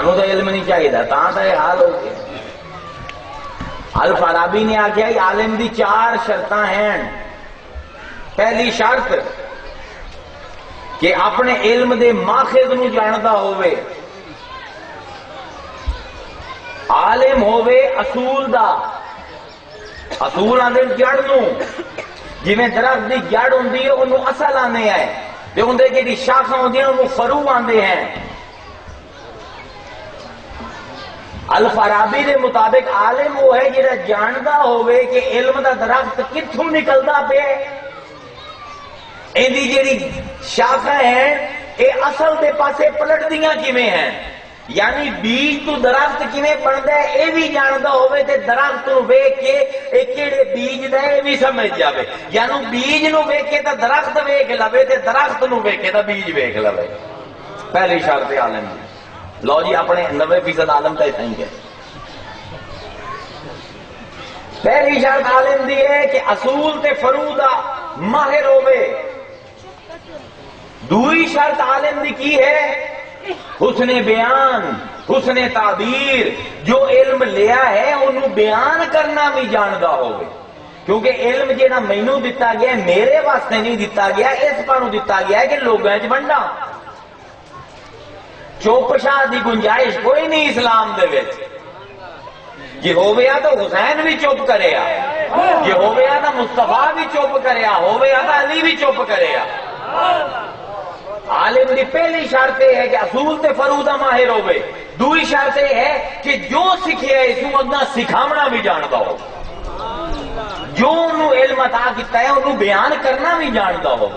سانو تو علم نہیں چاہیے تاں تو یہ حال ہو گیا۔ الفارابی نے آخیا عالم دی 4 شرطاں ہیں۔ پہلی شرط کہ اپنے علم دے ماخذ نو جاندا ہوئے، عالم ہوئے اصول دا، اصول آندے جڑ نو، جویں درخت دی جڑ ہوندی ہے انہوں اصل آنے آئے تے اندے جڑی شاخاں ہوندیاں انہوں فرو آندے ہیں۔ الفارابی دے مطابق عالم وہ ہے جڑا جاندا ہوئے کہ علم دا درخت کتھوں نکلدا پیا ہے، ایندی جڑی شاخاں ہیں اے اصل دے پاسے پلٹدیاں کیویں ہیں، یعنی بیج تو درخت کیویں بندا ہے اے بھی جاندا ہوئے تے درخت نو ویکھ کے اے کیڑے بیج دا اے بھی سمجھ جاوے، یعنی بیج نو ویکھ کے تے درخت ویکھ لوے تے درخت نو ویکھ کے تے بیج ویکھ لوے۔ پہلی شرط عالم دی۔ لو جی اپنے 90% عالم تے تھیں گے۔ پہلی شرط عالم دی ہے کہ اصول تے فرو دا ماہر ہوئے۔ دوئی شرط عالم دی کی ہے؟ حسن بیان، حسن تعبیر، جو علم لیا ہے انہوں بیان کرنا بھی جاندا ہوئے، کیونکہ علم جینا مینوں دتا گیا ہے میرے واسطے نہیں دتا گیا، اس پانوں دتا گیا ہے کہ لوگوں وچ ونڈا۔ چپ شاہ دی گنجائش کوئی نہیں اسلام دے وچ، جی ہویا تو حسین بھی چپ کریا، جی ہویا تو مصطفیٰ بھی چپ کریا، ہویا تو علی بھی چپ کریا۔ عالم دی پہلی شرط ہے کہ اصول تے فرو دا ماہر ہوئے، دوئی شرط ہے کہ جو سکھے اس کو اگنا سکھاونا بھی جاندا ہو، جو انہوں علم عطا کیتا ہے انہوں بیان کرنا بھی جاندا ہو۔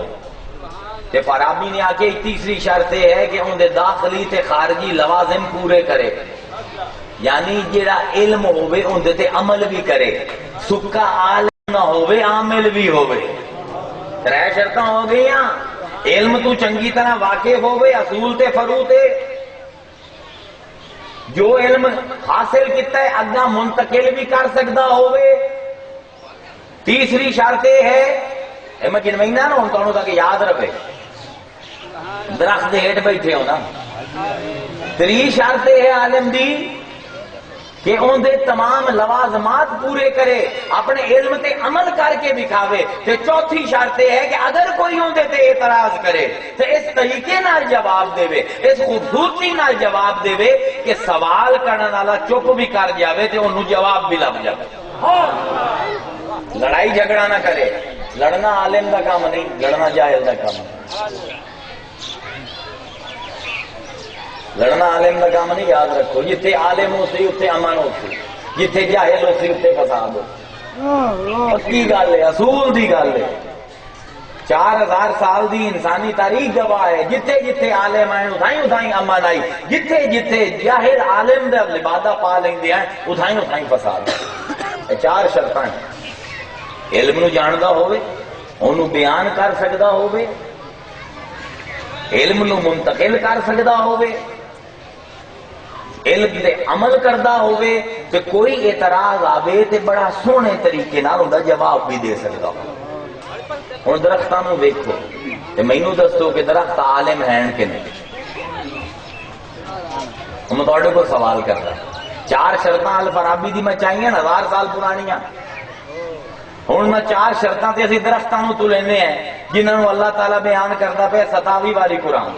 تے فارابی نے آکے تیسری شرط ہے کہ ان دے داخلی تے خارجی لوازم پورے کرے، یعنی جڑا علم ہوئے ان دے تے عمل بھی کرے، سکا عالم نہ ہوئے عامل بھی ہوئے۔ 3 شرطاں ہو گئیاں، علم تو چنگی طرح واقف ہوئے، اصول تے فرو تے جو علم حاصل کیتا ہے اگاں منتقل بھی کر سکتا ہوئے۔ تیسری شرط ہے میں گنوائینا نا ہوں تو تاکہ یاد رکھے، درخت دے ہیٹھ بیٹھے ہو نا۔ 3 شرط ہے عالم دی کہ ان دے تمام لوازمات پورے کرے، اپنے علم تے عمل کر کے دکھاوے۔ تے 4تھی شرط ہے کہ اگر کوئی ان دے تے اعتراض کرے تو اس طریقے نال جواب دے وے، اس خوبصورتی نال جواب دے وے کہ سوال کرنے والا چپ بھی کر جاوے تے انہوں جواب بھی لگ جاوے۔ لڑائی جھگڑا نہ کرے، لڑنا عالم دا کام نہیں، لڑنا جاہل دا کام نہیں۔ لڑنا عالم دا کام نہیں، یاد رکھو، جتھے عالم ہو سی اتھے امن ہو سی، جتھے جاہل ہو سی اتھے فساد ہو۔ پکی گل ہے، اصول دی گل ہے۔ 4000 سال دی انسانی تاریخ گواہ ہے، جتھے جتھے عالم آئے اتھائیں اتھائیں امن آئی، جتھے جتھے جاہل عالم دا لبادہ پا لیندے ہیں اتھائیں اتھائیں فساد ہے۔ 4 شرطاں ہیں، علم نو جاندا ہوئے، انہوں بیان کر سکدا ہوئے، علم نو منتقل کر سکدا ہوئے، علم دے عمل کردہ ہوئے، تے کوئی اعتراض آوے تے بڑا سونے طریقے نال اوندا جواب بھی دے سکدا ہو۔ ہن درختاں نو ویکھو تے مینوں دسو کہ درخت عالم ہیں کہ نہیں؟ میں تہاڈے کو سوال کردا، 4 شرطاں الفارابی دی میں چاہیے 1000 سال پرانیاں، ہن میں 4 شرطاں تے اسی درختاں نو تو لینے ہیں جنہاں نو اللہ تعالیٰ بیان کردا پیا 27 والی قرآن۔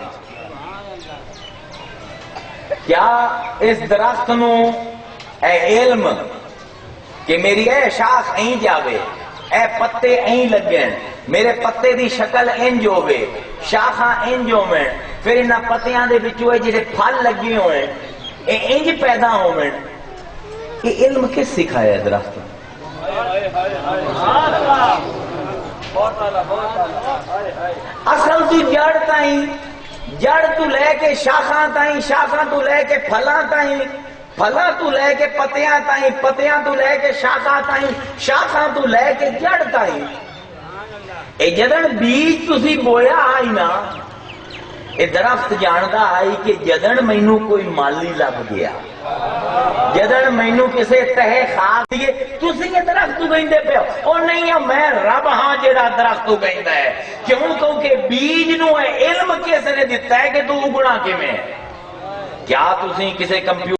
کیا اس درخت نو اے علم کہ میری اے شاخ این جاوے، اے پتے این لگن، میرے پتے دی شکل انج ہوئے، شاخاں انج ہوئے، پھر انہاں پتیاں دے وچوں جڑے پھل لگے ہوئے اے انج پیدا ہوئے، یہ علم کس سکھایا ہے درخت؟ اصل تو جڑ تائیں، جڑ تو لے کے شاخاں تائیں، شاخاں تو لے کے پھلاں تائیں، پھلاں تو لے کے پتیاں تائیں، پتیاں تو لے کے شاخاں تائیں، شاخاں تو لے کے جڑ تائیں۔ اے جدن بیج تسی بویا آئی نا، اے درخت جاندا آئی کہ جدن مینوں کوئی مالی لگ گیا، جدن مینوں کسے تہے خاک دیے تسی یہ درخت اگائندے پے ہو، اور نہیں ہے میں رب ہاں جڑا درخت اگائندا ہے، کیوں کہ بیج نو علم کس نے دتا ہے کہ تو اگنا کیویں ہے۔ کیا تسی کسی کمپیوٹر